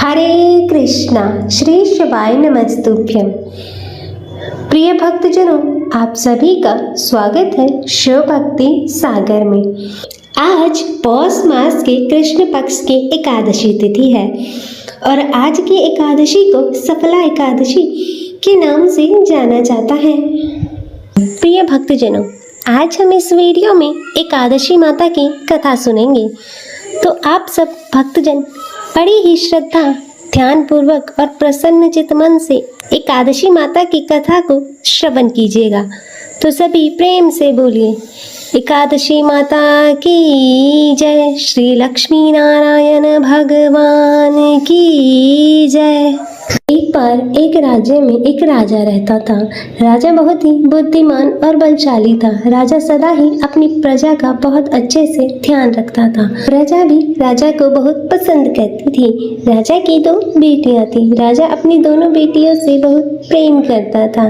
हरे कृष्णा श्री शिवाय नमस्तुभ्यम। प्रिय भक्तजनों, आप सभी का स्वागत है शिव भक्ति सागर में। आज पौष मास के कृष्ण पक्ष की एकादशी तिथि है और आज की एकादशी को सफला एकादशी के नाम से जाना जाता है। प्रिय भक्तजनों, आज हम इस वीडियो में एकादशी माता की कथा सुनेंगे, तो आप सब भक्तजन बड़ी ही श्रद्धा, ध्यान पूर्वक और प्रसन्न चित्त मन से एकादशी माता की कथा को श्रवण कीजिएगा। तो सभी प्रेम से बोलिए, एकादशी माता की जय, श्री लक्ष्मी नारायण भगवान की जय। एक बार एक राज्य में एक राजा रहता था। राजा बहुत ही बुद्धिमान और बलशाली था। राजा सदा ही अपनी प्रजा का बहुत अच्छे से ध्यान रखता था। प्रजा भी राजा को बहुत पसंद करती थी। राजा की दो बेटियां थी। राजा अपनी दोनों बेटियों से बहुत प्रेम करता था।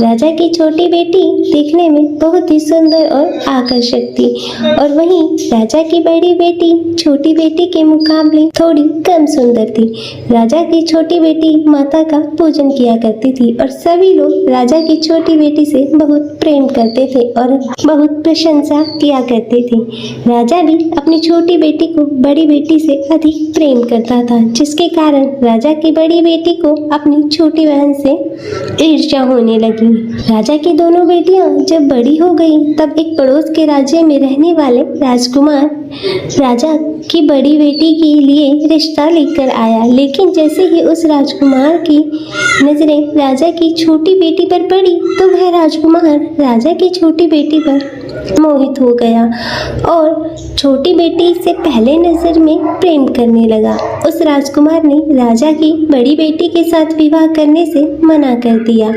राजा की छोटी बेटी देखने में बहुत ही सुंदर और आकर्षक थी और वहीं राजा की बड़ी बेटी छोटी बेटी के मुकाबले थोड़ी कम सुंदर थी। राजा की छोटी बेटी माता का पूजन किया करती थी और सभी लोग राजा की छोटी बेटी से बहुत प्रेम करते थे और बहुत प्रशंसा किया करते थे। राजा भी अपनी छोटी बेटी को बड़ी बेटी से अधिक प्रेम करता था, जिसके कारण राजा की बड़ी बेटी को अपनी छोटी बहन से ईर्ष्या होने लगी। राजा की दोनों बेटियां जब बड़ी हो गई, तब एक पड़ोस के राज्य में रहने वाले राजकुमार राजा की बड़ी बेटी के लिए रिश्ता लेकर आया। लेकिन जैसे ही उस राजकुमार की नजरें राजा की छोटी बेटी पर पड़ी, तो वह राजकुमार राजा की छोटी बेटी पर मोहित हो गया और छोटी बेटी से पहले नजर में प्रेम करने लगा। उस राजकुमार ने राजा की बड़ी बेटी के साथ विवाह करने से मना कर दिया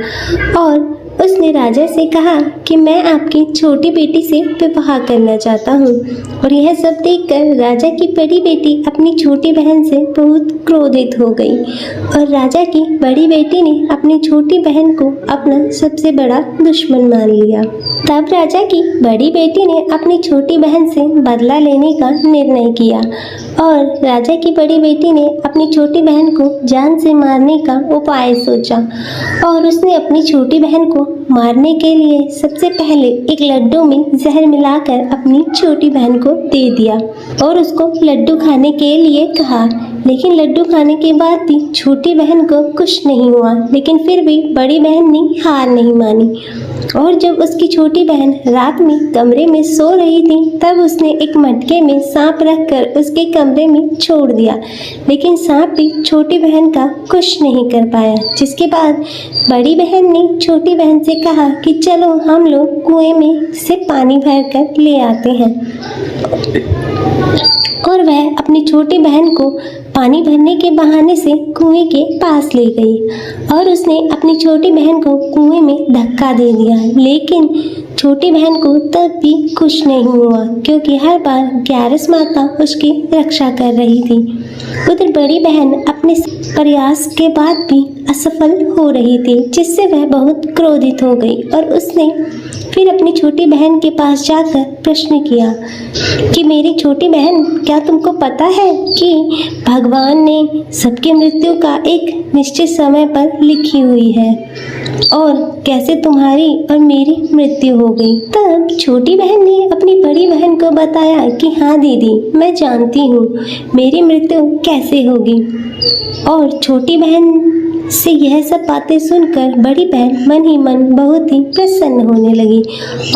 और उसने राजा से कहा कि मैं आपकी छोटी बेटी से विवाह करना चाहता हूँ। और यह सब देखकर राजा की बड़ी बेटी अपनी छोटी बहन से बहुत क्रोधित हो गई और राजा की बड़ी बेटी ने अपनी छोटी बहन को अपना सबसे बड़ा दुश्मन मान लिया। तब राजा की बड़ी बेटी ने अपनी छोटी बहन से बदला लेने का निर्णय किया और राजा की बड़ी बेटी ने अपनी छोटी बहन को जान से मारने का उपाय सोचा और उसने अपनी छोटी बहन को मारने के लिए सबसे पहले एक लड्डू में जहर मिलाकर अपनी छोटी बहन को दे दिया और उसको लड्डू खाने के लिए कहा। लेकिन लड्डू खाने के बाद भी छोटी बहन को कुछ नहीं हुआ, लेकिन फिर भी बड़ी बहन ने हार नहीं मानी और जब उसकी छोटी बहन रात में कमरे में सो रही थी, तब उसने एक मटके में सांप रखकर उसके कमरे में छोड़ दिया। लेकिन सांप भी छोटी बहन का कुछ नहीं कर पाया, जिसके बाद बड़ी बहन ने छोटी बहन से कहा कि चलो हम लोग कुएं में से पानी भरकर ले आते हैं। और वह अपनी छोटी बहन को पानी भरने के बहाने से कुएं के पास ले गई और उसने अपनी छोटी बहन को कुएं में धक्का दे दिया। लेकिन छोटी बहन को तब भी कुछ नहीं हुआ, क्योंकि हर बार ग्यारस माता उसकी रक्षा कर रही थी। उधर बड़ी बहन अपने प्रयास के बाद भी असफल हो रही थी, जिससे वह बहुत क्रोधित हो गई और उसने फिर अपनी छोटी बहन के पास जाकर प्रश्न किया कि मेरी छोटी बहन, क्या तुमको पता है कि भगवान ने सबकी मृत्यु का एक निश्चित समय पर लिखी हुई है और कैसे तुम्हारी और मेरी मृत्यु हो गई। तब छोटी बहन ने अपनी बड़ी बहन को बताया कि हाँ दीदी, मैं जानती हूँ मेरी मृत्यु कैसे होगी। और छोटी बहन से यह सब बातें सुनकर बड़ी बहन मन ही मन बहुत ही प्रसन्न होने लगी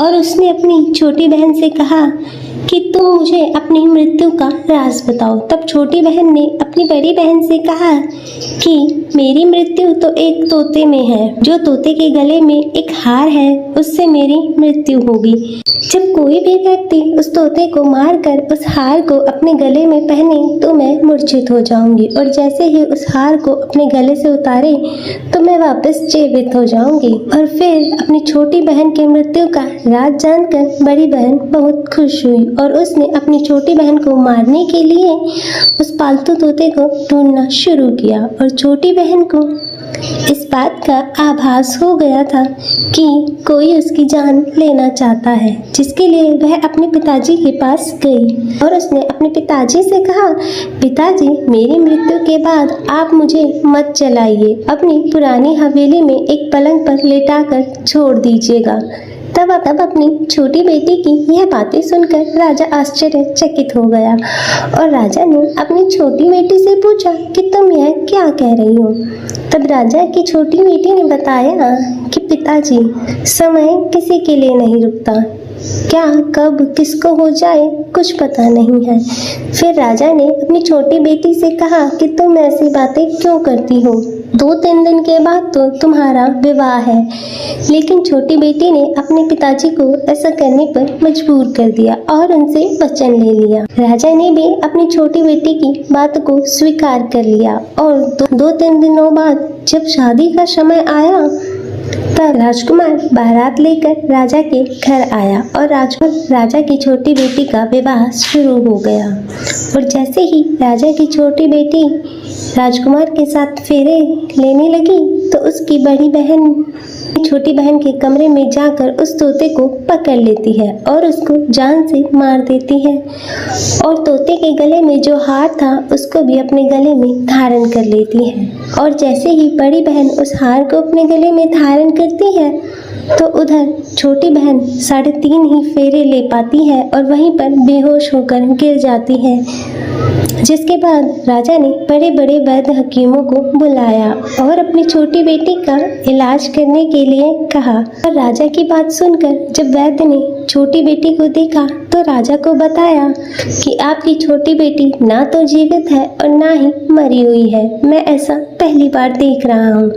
और उसने अपनी छोटी बहन से कहा कि तुम मुझे अपनी मृत्यु का राज बताओ। तब छोटी बहन ने अपनी बड़ी बहन से कहा कि मेरी मृत्यु तो एक तोते में है, जो तोते के गले में एक हार है, उससे मेरी मृत्यु होगी। जब कोई भी व्यक्ति उस तोते को मारकर उस हार को अपने गले में पहने तो मैं मूर्छित हो जाऊंगी और जैसे ही उस हार को अपने गले से उतारे तो मैं वापस जीवित हो जाऊंगी। और फिर अपनी छोटी बहन की मृत्यु का राज जानकर बड़ी बहन बहुत खुश हुई और उसने अपनी छोटी बहन को मारने के लिए उस पालतू तोते को ढूंढना शुरू किया। और छोटी बहन को इस बात का आभास हो गया था कि कोई उसकी जान लेना चाहता है, जिसके लिए वह अपने पिताजी के पास गई और उसने अपने पिताजी से कहा, पिताजी, मेरी मृत्यु के बाद आप मुझे मत जलाइए, अपनी पुरानी हवेली में एक पलंग पर लेटाकर छोड़ दीजिएगा। तब अपनी छोटी बेटी की यह बातें सुनकर राजा आश्चर्यचकित हो गया और राजा ने अपनी छोटी बेटी से पूछा कि तुम यह क्या कह रही हो। तब राजा की छोटी बेटी ने बताया कि पिताजी, समय किसी के लिए नहीं रुकता, क्या कब किसको हो जाए कुछ पता नहीं है। फिर राजा ने अपनी छोटी बेटी से कहा कि तुम ऐसी बातें क्यों करती हो, 2-3 दिन के बाद तो तुम्हारा विवाह है। लेकिन छोटी बेटी ने अपने पिताजी को ऐसा करने पर मजबूर कर दिया और उनसे वचन ले लिया। राजा ने भी अपनी छोटी बेटी की बात को स्वीकार कर लिया और 2-3 दिनों बाद जब शादी का समय आया तब राजकुमार बारात लेकर राजा के घर आया और राजा की छोटी बेटी का विवाह शुरू हो गया। और जैसे ही राजा की छोटी बेटी राजकुमार के साथ फेरे लेने लगी तो उसकी बड़ी बहन छोटी बहन के कमरे में जाकर उस तोते को पकड़ लेती है और उसको जान से मार देती है और तोते के गले में जो हार था उसको भी अपने गले में धारण कर लेती है। और जैसे ही बड़ी बहन उस हार को अपने गले में धारण करती है तो उधर छोटी बहन 3.5 ही फेरे ले पाती है और वहीं पर बेहोश होकर गिर जाती है। जिसके बाद राजा ने बड़े बड़े वैद्य हकीमों को बुलाया और अपनी छोटी बेटी का इलाज करने के लिए कहा। और राजा की बात सुनकर जब वैद्य ने छोटी बेटी को देखा तो राजा को बताया कि आपकी छोटी बेटी ना तो जीवित है और ना ही मरी हुई है, मैं ऐसा पहली बार देख रहा हूँ।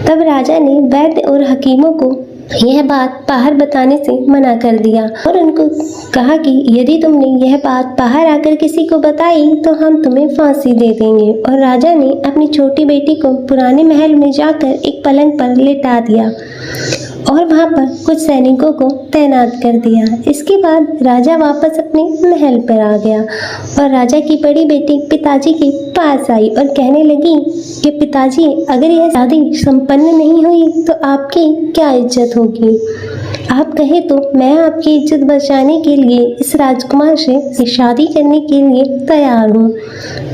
तब राजा ने वैद्य और हकीमों को यह बात बाहर बताने से मना कर दिया और उनको कहा कि यदि तुमने यह बात बाहर आकर किसी को बताई तो हम तुम्हें फांसी दे देंगे। और राजा ने अपनी छोटी बेटी को पुराने महल में जाकर एक पलंग पर लेटा दिया और वहाँ पर कुछ सैनिकों को तैनात कर दिया। इसके बाद राजा वापस अपने महल पर आ गया और राजा की बड़ी बेटी पिताजी के पास आई और कहने लगी कि पिताजी, अगर यह शादी संपन्न नहीं हुई तो आपकी क्या इज्जत होगी। आप कहे तो मैं आपकी इज्जत बचाने के लिए इस राजकुमार से शादी करने के लिए तैयार हूँ।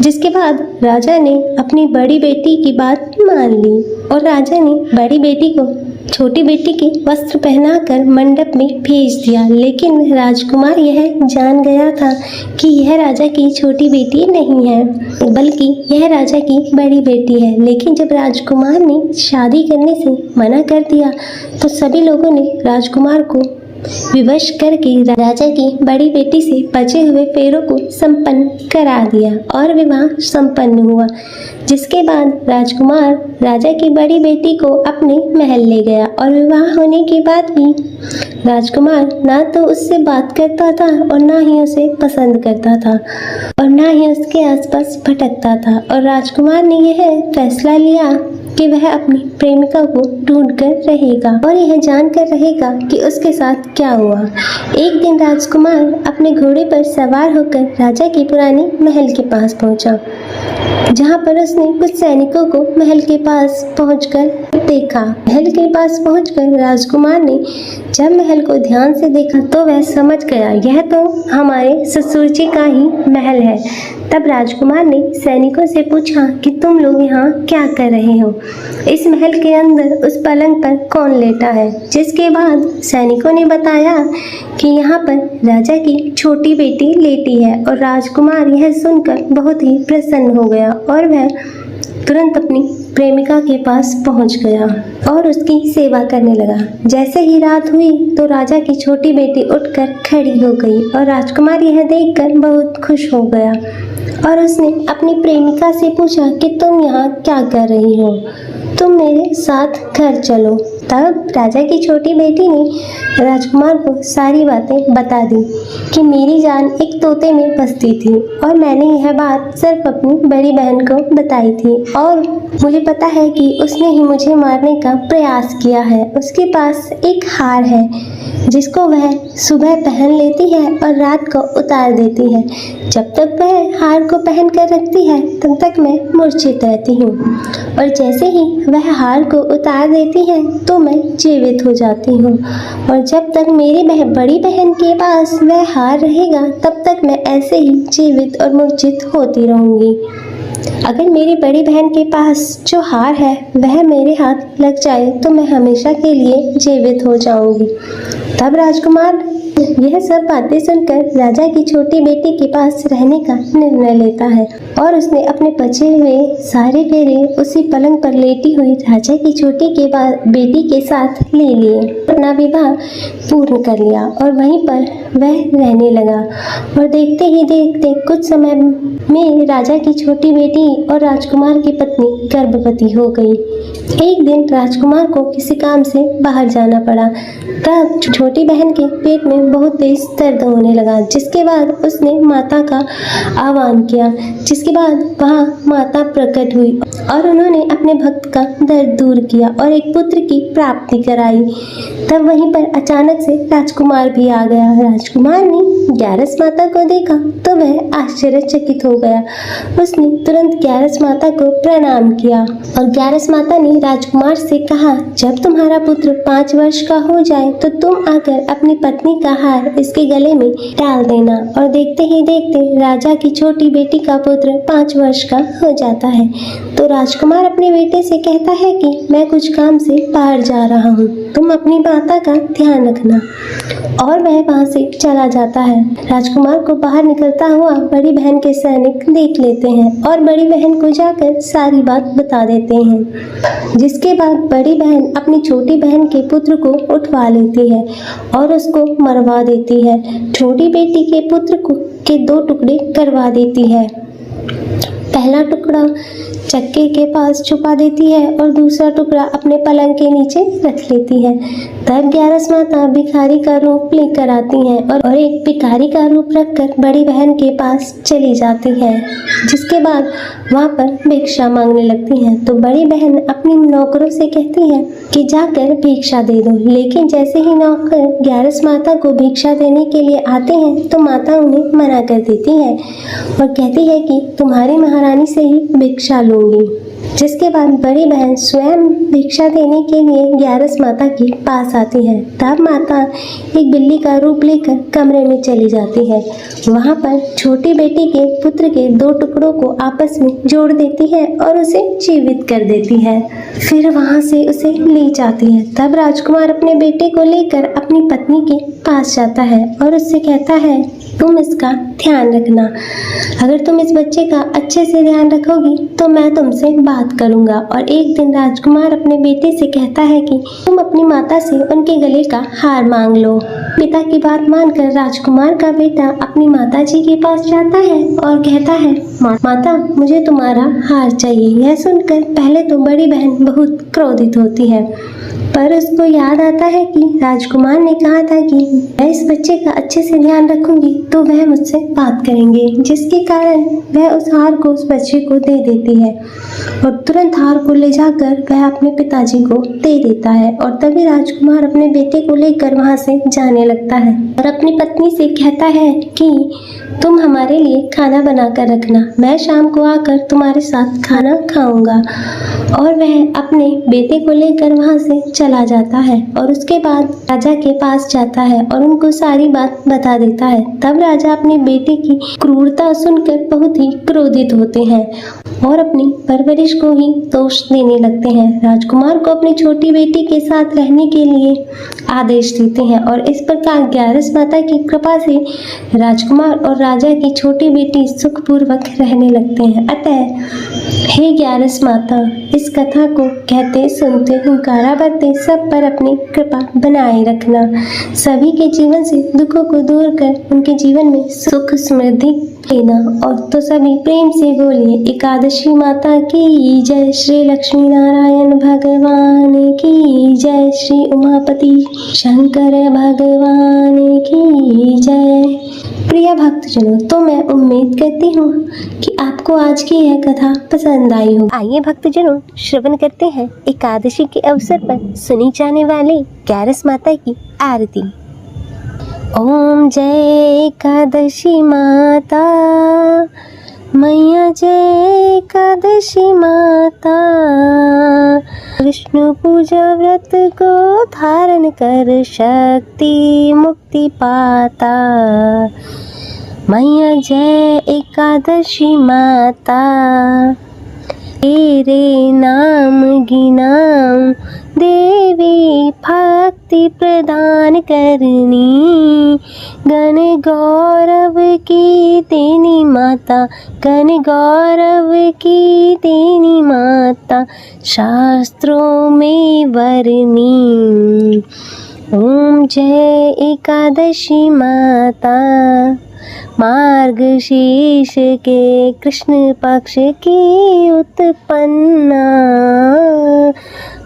जिसके बाद राजा ने अपनी बड़ी बेटी की बात मान ली और राजा ने बड़ी बेटी को छोटी बेटी के वस्त्र पहनाकर मंडप में भेज दिया। लेकिन राजकुमार यह जान गया था कि यह राजा की छोटी बेटी नहीं है बल्कि यह राजा की बड़ी बेटी है। लेकिन जब राजकुमार ने शादी करने से मना कर दिया तो सभी लोगों ने राजकुमार को विवश करके राजा की बड़ी बेटी से बचे हुए फेरों को संपन्न करा दिया और विवाह संपन्न हुआ। जिसके बाद राजकुमार राजा की बड़ी बेटी को अपने महल ले गया और विवाह होने के बाद भी राजकुमार ना तो उससे बात करता था और ना ही उसे पसंद करता था और ना ही उसके आसपास भटकता था। और राजकुमार ने यह फैसला लिया कि वह अपनी प्रेमिका को ढूंढ कर रहेगा और यह जानकर रहेगा कि उसके साथ क्या हुआ। एक दिन राजकुमार अपने घोड़े पर सवार होकर राजा के पुराने महल के पास पहुंचा, जहां पर उसने कुछ सैनिकों को महल के पास पहुंचकर देखा। महल के पास पहुंचकर राजकुमार ने जब महल को ध्यान से देखा तो वह समझ गया यह तो हमारे ससुर जी का ही महल है। तब राजकुमार ने सैनिकों से पूछा कि तुम लोग यहाँ क्या कर रहे हो, इस महल के अंदर उस पलंग पर कौन लेटा है। जिसके बाद सैनिकों ने बताया कि यहाँ पर राजा की छोटी बेटी लेटी है और राजकुमार यह सुनकर बहुत ही प्रसन्न हो गया और वह तुरंत अपनी प्रेमिका के पास पहुंच गया और उसकी सेवा करने लगा। जैसे ही रात हुई तो राजा की छोटी बेटी उठकर खड़ी हो गई और राजकुमार यह देखकर बहुत खुश हो गया और उसने अपनी प्रेमिका से पूछा कि तुम यहाँ क्या कर रही हो, तुम मेरे साथ घर चलो। तब राजा की छोटी बेटी ने राजकुमार को सारी बातें बता दी कि मेरी जान एक तोते में बसती थी और मैंने यह बात सिर्फ अपनी बड़ी बहन को बताई थी और मुझे पता है कि उसने ही मुझे मारने का प्रयास किया है। उसके पास एक हार है जिसको वह सुबह पहन लेती है और रात को उतार देती है। जब तक वह हार को पहन कर रखती है तब तक मैं मूर्छित रहती हूँ और जैसे ही वह हार को उतार देती है तो मैं जीवित हो जाती हूँ और जब तक मेरी बड़ी बहन के पास वह हार रहेगा तब तक मैं ऐसे ही जीवित और मूर्छित होती रहूँगी। अगर मेरी बड़ी बहन के पास जो हार है वह मेरे हाथ लग जाए तो मैं हमेशा के लिए जीवित हो जाऊंगी। तब राजकुमार यह सब बातें सुनकर राजा की छोटी बेटी के पास रहने का निर्णय लेता है और उसने अपने बचे हुए सारे फेरे उसी पलंग पर लेटी हुई राजा की छोटी के बेटी के साथ ले लिए। अपना विवाह पूर्ण कर लिया और वहीं पर वह रहने लगा और देखते ही देखते कुछ समय में राजा की छोटी बेटी और राजकुमार की पत्नी गर्भवती हो गई। एक दिन राजकुमार को किसी काम से बाहर जाना पड़ा। तब छोटी बहन के पेट में बहुत तेज दर्द होने लगा, जिसके बाद उसने माता का आह्वान किया, जिसके बाद वहाँ माता प्रकट हुई और उन्होंने अपने भक्त का दर्द दूर किया और एक पुत्र की प्राप्ति कराई। तब वहीं पर अचानक से राजकुमार भी आ गया। राजकुमार ने ग्यारस माता को देखा तो वह आश्चर्यचकित हो गया। उसने तुरंत ग्यारस माता को प्रणाम किया और ग्यारस माता ने राजकुमार से कहा, जब तुम्हारा पुत्र 5 वर्ष का हो जाए तो तुम आकर अपनी पत्नी का हार इसके गले में डाल देना। और देखते ही देखते राजा की छोटी बेटी का पुत्र 5 वर्ष का हो जाता है। तो राजकुमार अपने बेटे से कहता है कि मैं कुछ काम से बाहर जा रहा हूँ, तुम अपनी माता का ध्यान रखना। और वह वहाँ से चला जाता है। राजकुमार को बाहर निकलता हुआ बड़ी बहन के सैनिक देख लेते हैं और बड़ी बहन को जाकर सारी बात बता देते हैं, जिसके बाद बड़ी बहन अपनी छोटी बहन के पुत्र को उठवा लेती है और उसको मरवा देती है। छोटी बेटी के पुत्र के 2 टुकड़े करवा देती है। पहला टुकड़ा चक्के के पास छुपा देती है और दूसरा टुकड़ा अपने पलंग के नीचे रख लेती है। तब ग्यारस माता भिखारी का रूप लेकर आती हैं और एक भिखारी का रूप रखकर बड़ी बहन के पास चली जाती है, जिसके बाद वहाँ पर भिक्षा मांगने लगती हैं। तो बड़ी बहन अपनी नौकरों से कहती है कि जाकर भिक्षा दे दो, लेकिन जैसे ही नौकर ग्यारस माता को भिक्षा देने के लिए आते हैं तो माता उन्हें मना कर देती है और कहती है कि तुम्हारी महारानी से ही भिक्षा लूंगी। जिसके बाद बड़ी बहन स्वयं भिक्षा देने के लिए ग्यारस माता के पास आती है। तब माता एक बिल्ली का रूप लेकर कमरे में चली जाती है। वहाँ पर छोटी बेटी के पुत्र के 2 टुकड़ों को आपस में जोड़ देती है और उसे जीवित कर देती है। फिर वहाँ से उसे ले जाती है। तब राजकुमार अपने बेटे को लेकर अपनी पत्नी के पास जाता है और उससे कहता है, तुम इसका ध्यान रखना। अगर तुम इस बच्चे का अच्छे से ध्यान रखोगी तो मैं तुमसे बात करूंगा। और एक दिन राजकुमार अपने बेटे से कहता है कि तुम अपनी माता से उनके गले का हार मांग लो। पिता की बात मानकर राजकुमार का बेटा अपनी माता जी के पास जाता है और कहता है, माता मुझे तुम्हारा हार चाहिए। यह सुनकर पहले तो बड़ी बहन बहुत क्रोधित होती है, पर उसको याद आता है कि राजकुमार ने कहा था कि मैं इस बच्चे का अच्छे से ध्यान रखूंगी तो वह मुझसे बात करेंगे, जिसके कारण वह उस हार को उस बच्चे को दे देती है और तुरंत हार को ले जाकर वह अपने पिताजी को दे देता है। और तभी राजकुमार अपने बेटे को लेकर वहां से जाने लगता है और अपनी पत्नी से कहता है कि तुम हमारे लिए खाना बना कर रखना, मैं शाम को आकर तुम्हारे साथ खाना खाऊंगा। और वह अपने बेटे को लेकर वहां से चला जाता है और उसके बाद राजा के पास जाता है और उनको सारी बात बता देता है। तब राजा अपनी बेटे की क्रूरता सुनकर बहुत ही क्रोधित होते हैं और अपनी परवरिश को ही दोष देने लगते हैं। राजकुमार को अपनी छोटी बेटी के साथ रहने के लिए आदेश देते हैं और इस प्रकार ग्यारस माता की कृपा से राजकुमार और राजा की छोटी बेटी सुखपूर्वक रहने लगते हैं। अतः हे ग्यारस माता, इस कथा को कहते सुनते हुंकारा भरते सब पर अपनी कृपा बनाए रखना। सभी के जीवन से दुखों को दूर कर उनके जीवन में सुख समृद्धि लेना। और तो सभी प्रेम से बोलिए एकादशी माता की जय, श्री लक्ष्मी नारायण भगवान की जय, श्री उमापति शंकर भगवान की जय। प्रिय भक्तजनों, तो मैं उम्मीद करती हूँ कि आपको आज की यह कथा पसंद आई हो। आइए भक्तजनों, श्रवण करते हैं एकादशी के अवसर पर सुनी जाने वाले ग्यारस माता की आरती। ओम जय एकादशी माता, मैया जय एकादशी माता। विष्णु पूजा व्रत को धारण कर शक्ति मुक्ति पाता। मैया जय एकादशी माता, तेरे नाम गिनाऊं देवी भक्ति प्रदान करनी। गण गौरव की तेनी माता, गण गौरव की तेनी माता, शास्त्रों में वर्णी। ओम जय एकादशी माता, मार्गशीर्ष के कृष्ण पक्ष की उत्पन्ना,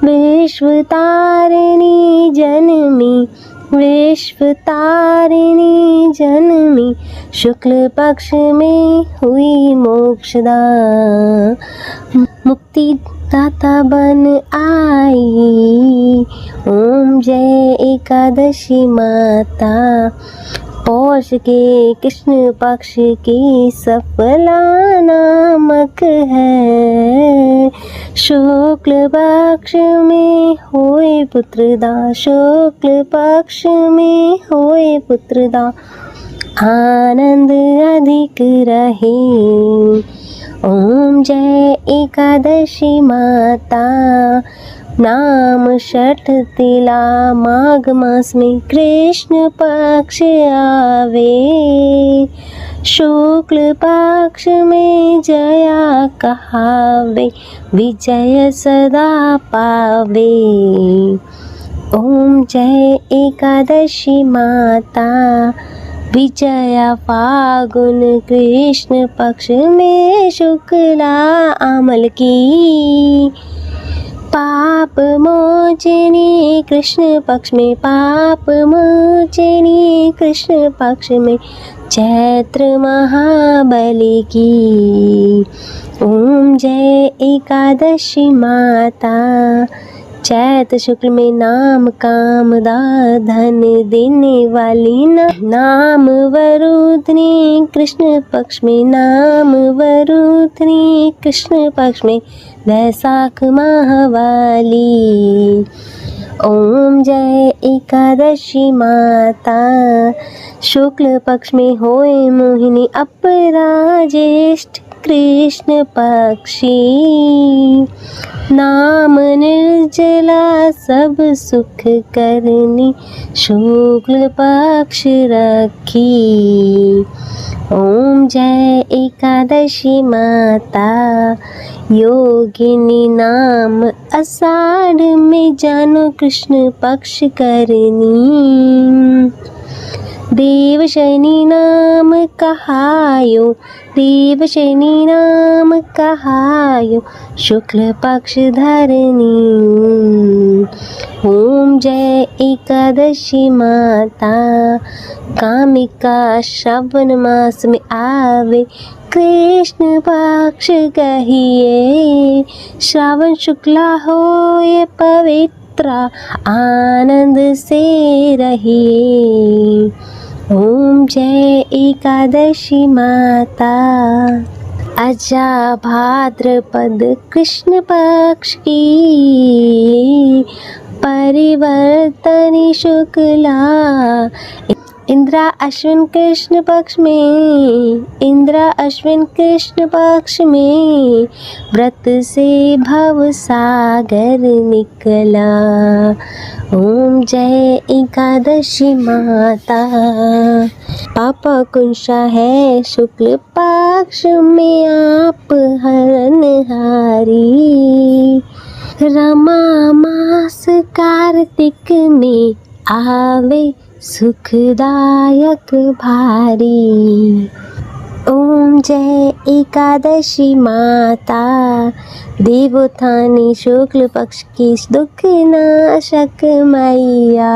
विश्व तारिणी जनमी, विश्व तारिणी जनमी, शुक्ल पक्ष में हुई मोक्षदा, मुक्ति दाता बन आई। ओम जय एकादशी माता, पौष के कृष्ण पक्ष की सफला नामक है, शुक्ल पक्ष में होए पुत्रदा, शुक्ल पक्ष में होए पुत्रदा, आनंद अधिक रहे। ओम जय एकादशी माता, नाम षठ तिला माघ मास में कृष्ण पक्ष आवे, शुक्ल पक्ष में जया कहावे, विजय सदा पावे। ओम जय एकादशी माता, विजया फागुन कृष्ण पक्ष में शुक्ला अमल की, पाप मोचनी कृष्ण पक्ष में, पाप मोचनी कृष्ण पक्ष में चैत्र महाबली की। ओम जय एकादशी माता, चैत शुक्ल में नाम कामदा धन देने वाली नाम वरुधनी कृष्ण पक्ष में, नाम वरुधनी कृष्ण पक्ष में वैशाख महावाली। ओम जय एकादशी माता, शुक्ल पक्ष में होए मोहिनी अपरा ज्येष्ठ कृष्ण पक्षी, नाम निर्जला सब सुख करनी शुक्ल पक्ष रखी। ओम जय एकादशी माता, योगिनी नाम आषाढ़ में जानो कृष्ण पक्ष करनी, देवशनि नाम कहायो, देवशनि नाम कहायो शुक्ल पक्ष धरनी। ओम जय एकादशी माता, कामिका श्रावण मास में आवे कृष्ण पक्ष कहिए, श्रावण शुक्ला हो ये पवित्रा आनंद से रहिए। ओम जय एकादशी माता, अजा भाद्रपद कृष्ण पक्ष की परिवर्तनी शुक्ला, इंद्रा अश्विन कृष्ण पक्ष में, इंद्रा अश्विन कृष्ण पक्ष में व्रत से भव सागर निकला। ओम जय एकादशी माता, पापा कुंशा है शुक्ल पक्ष में आप हरनहारी, रमा मास कार्तिक में आवे सुखदायक भारी। ओम जय एकादशी माता, देवोत्थानी शुक्ल पक्ष की दुख नाशक मैया,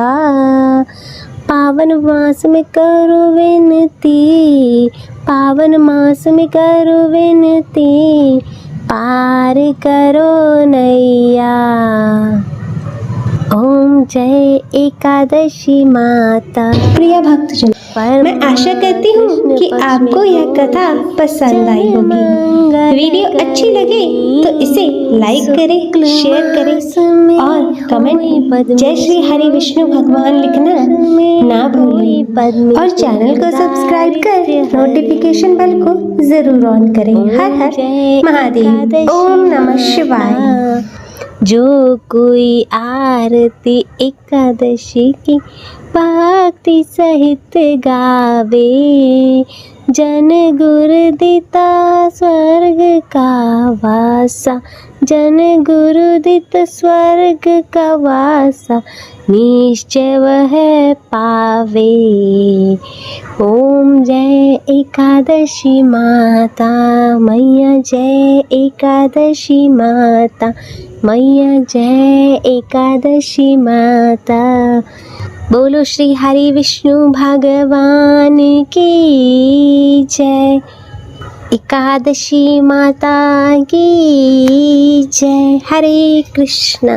पावन मास में करो विनती, पावन मास में करो विनती, पार करो नैया। ओम जय एकादशी माता। प्रिय भक्तजन, मैं आशा करती हूँ कि आपको यह कथा पसंद आई होगी। वीडियो अच्छी लगे तो इसे लाइक करें, शेयर करें और कमेंट में जय श्री हरि विष्णु भगवान लिखना ना भूलें और चैनल को सब्सक्राइब कर नोटिफिकेशन बेल को जरूर ऑन करें। हर हर महादेव। ओम नमः शिवाय। जो कोई आरती एकादशी की भक्ति सहित गावे, जन गुरु दिता स्वर्ग का वासा, जन गुरु दित स्वर्ग का वासा, निश्चय वह पावे। ओम जय एकादशी माता मैया, जय एकादशी माता मैया, जय एकादशी माता। बोलो श्री हरि विष्णु भगवान की जय, एकादशी माता की जय। हरे कृष्णा।